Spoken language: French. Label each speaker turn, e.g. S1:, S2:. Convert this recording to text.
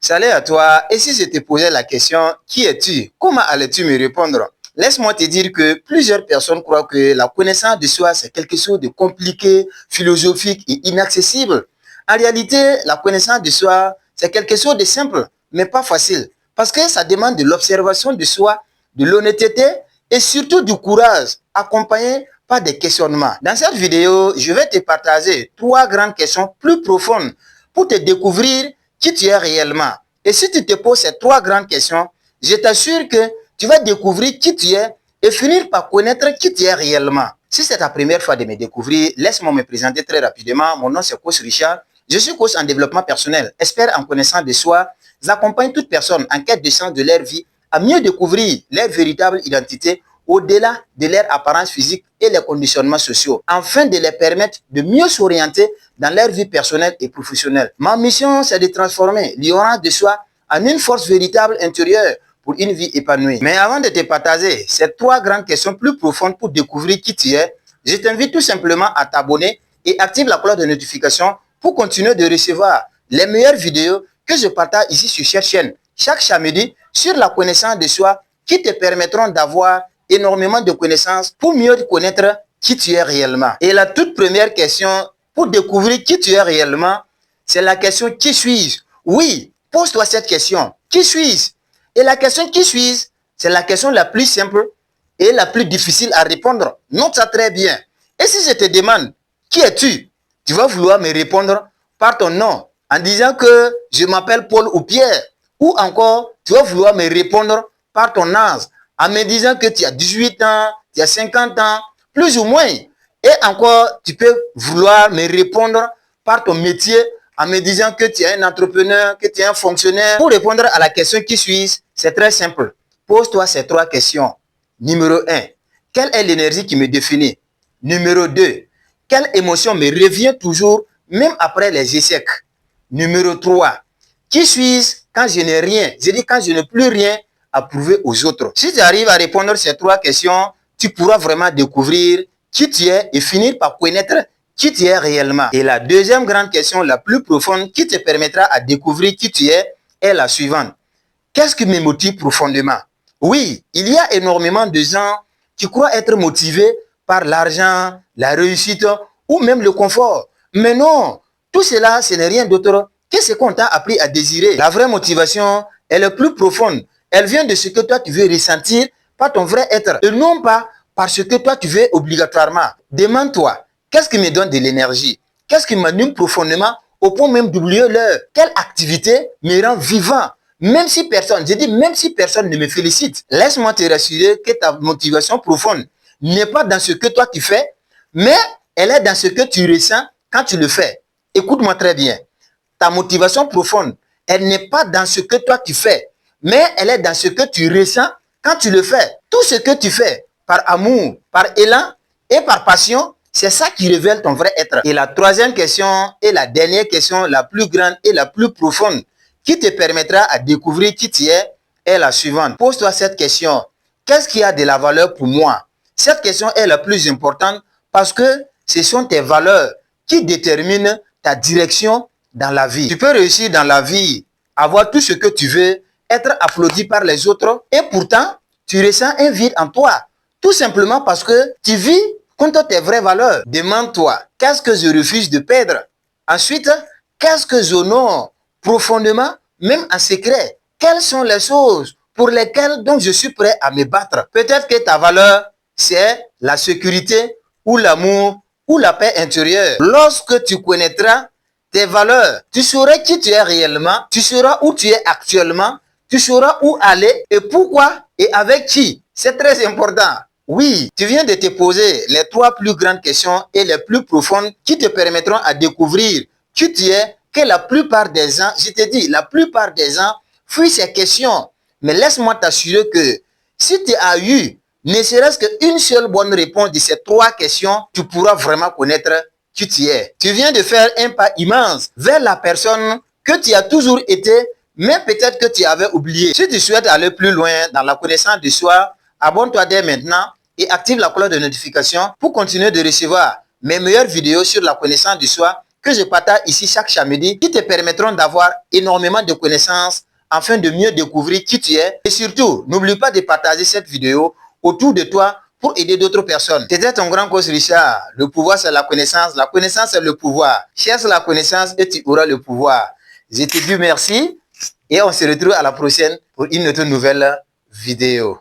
S1: Salut à toi. Et si je te posais la question, qui es-tu? Comment allais-tu me répondre? Laisse-moi te dire que plusieurs personnes croient que la connaissance de soi, c'est quelque chose de compliqué, philosophique et inaccessible. En réalité, la connaissance de soi, c'est quelque chose de simple, mais pas facile. Parce que ça demande de l'observation de soi, de l'honnêteté et surtout du courage, accompagné par des questionnements. Dans cette vidéo, je vais te partager 3 grandes questions plus profondes pour te découvrir qui tu es réellement. Et si tu te poses ces 3 grandes questions, je t'assure que tu vas découvrir qui tu es et finir par connaître qui tu es réellement. Si c'est ta première fois de me découvrir, laisse-moi me présenter très rapidement. Mon nom, c'est Coach Richard. Je suis coach en développement personnel, expert en connaissance de soi. J'accompagne toute personne en quête de sens de leur vie à mieux découvrir leur véritable identité au-delà de leur apparence physique et les conditionnements sociaux, afin de les permettre de mieux s'orienter dans leur vie personnelle et professionnelle. Ma mission, c'est de transformer l'ignorance de soi en une force véritable intérieure pour une vie épanouie. Mais avant de te partager ces 3 grandes questions plus profondes pour découvrir qui tu es, je t'invite tout simplement à t'abonner et active la cloche de notification pour continuer de recevoir les meilleures vidéos que je partage ici sur cette chaîne chaque samedi sur la connaissance de soi qui te permettront d'avoir énormément de connaissances pour mieux connaître qui tu es réellement. Et la toute première question pour découvrir qui tu es réellement, c'est la question qui suis-je? Oui, pose-toi cette question. Qui suis-je? Et la question qui suis-je, c'est la question la plus simple et la plus difficile à répondre. Note ça très bien. Et si je te demande qui es-tu, tu vas vouloir me répondre par ton nom en disant que je m'appelle Paul ou Pierre. Ou encore, tu vas vouloir me répondre par ton âge en me disant que tu as 18 ans, tu as 50 ans, plus ou moins. Et encore, tu peux vouloir me répondre par ton métier en me disant que tu es un entrepreneur, que tu es un fonctionnaire. Pour répondre à la question qui suis-je, c'est très simple. Pose-toi ces 3 questions. Numéro 1, quelle est l'énergie qui me définit? Numéro 2, quelle émotion me revient toujours, même après les échecs? Numéro 3, qui suis-je quand je n'ai rien? Je dis quand je n'ai plus rien à prouver aux autres. Si tu arrives à répondre à ces 3 questions, tu pourras vraiment découvrir qui tu es et finir par connaître qui tu es réellement. Et la deuxième grande question, la plus profonde, qui te permettra à découvrir qui tu es, est la suivante. Qu'est-ce qui me motive profondément? Oui, il y a énormément de gens qui croient être motivés par l'argent, la réussite ou même le confort. Mais non, tout cela, ce n'est rien d'autre que ce qu'on t'a appris à désirer. La vraie motivation est la plus profonde. Elle vient de ce que toi tu veux ressentir par ton vrai être et non pas par ce que toi tu veux obligatoirement. Demande-toi, qu'est-ce qui me donne de l'énergie? Qu'est-ce qui m'anime profondément au point même d'oublier l'heure? Quelle activité me rend vivant? Même si personne, je dis même si personne ne me félicite, laisse-moi te rassurer que ta motivation profonde n'est pas dans ce que toi tu fais, mais elle est dans ce que tu ressens quand tu le fais. Écoute-moi très bien. Ta motivation profonde, elle n'est pas dans ce que toi tu fais, mais elle est dans ce que tu ressens quand tu le fais. Tout ce que tu fais par amour, par élan et par passion, c'est ça qui révèle ton vrai être. Et la troisième question et la dernière question, la plus grande et la plus profonde, qui te permettra à découvrir qui tu es, est la suivante. Pose-toi cette question. Qu'est-ce qui a de la valeur pour moi? Cette question est la plus importante parce que ce sont tes valeurs qui déterminent ta direction dans la vie. Tu peux réussir dans la vie, avoir tout ce que tu veux, être applaudi par les autres et pourtant, tu ressens un vide en toi. Tout simplement parce que tu vis contre tes vraies valeurs. Demande-toi, qu'est-ce que je refuse de perdre? Ensuite, qu'est-ce que j'honore profondément, même en secret? Quelles sont les choses pour lesquelles donc je suis prêt à me battre? Peut-être que ta valeur, c'est la sécurité ou l'amour ou la paix intérieure. Lorsque tu connaîtras tes valeurs, tu sauras qui tu es réellement, tu sauras où tu es actuellement, tu sauras où aller et pourquoi et avec qui. C'est très important. Oui, tu viens de te poser les 3 plus grandes questions et les plus profondes qui te permettront à découvrir qui tu es, que la plupart des gens, je te dis, la plupart des gens fuient ces questions. Mais laisse-moi t'assurer que si tu as eu ne serait-ce qu'une seule bonne réponse de ces 3 questions, tu pourras vraiment connaître qui tu es. Tu viens de faire un pas immense vers la personne que tu as toujours été, mais peut-être que tu avais oublié. Si tu souhaites aller plus loin dans la connaissance de soi, abonne-toi dès maintenant et active la cloche de notification pour continuer de recevoir mes meilleures vidéos sur la connaissance de soi que je partage ici chaque samedi qui te permettront d'avoir énormément de connaissances afin de mieux découvrir qui tu es. Et surtout, n'oublie pas de partager cette vidéo autour de toi pour aider d'autres personnes. C'était ton grand coach Richard. Le pouvoir, c'est la connaissance c'est le pouvoir. Cherche la connaissance et tu auras le pouvoir. Je te dis merci et on se retrouve à la prochaine pour une autre nouvelle vidéo.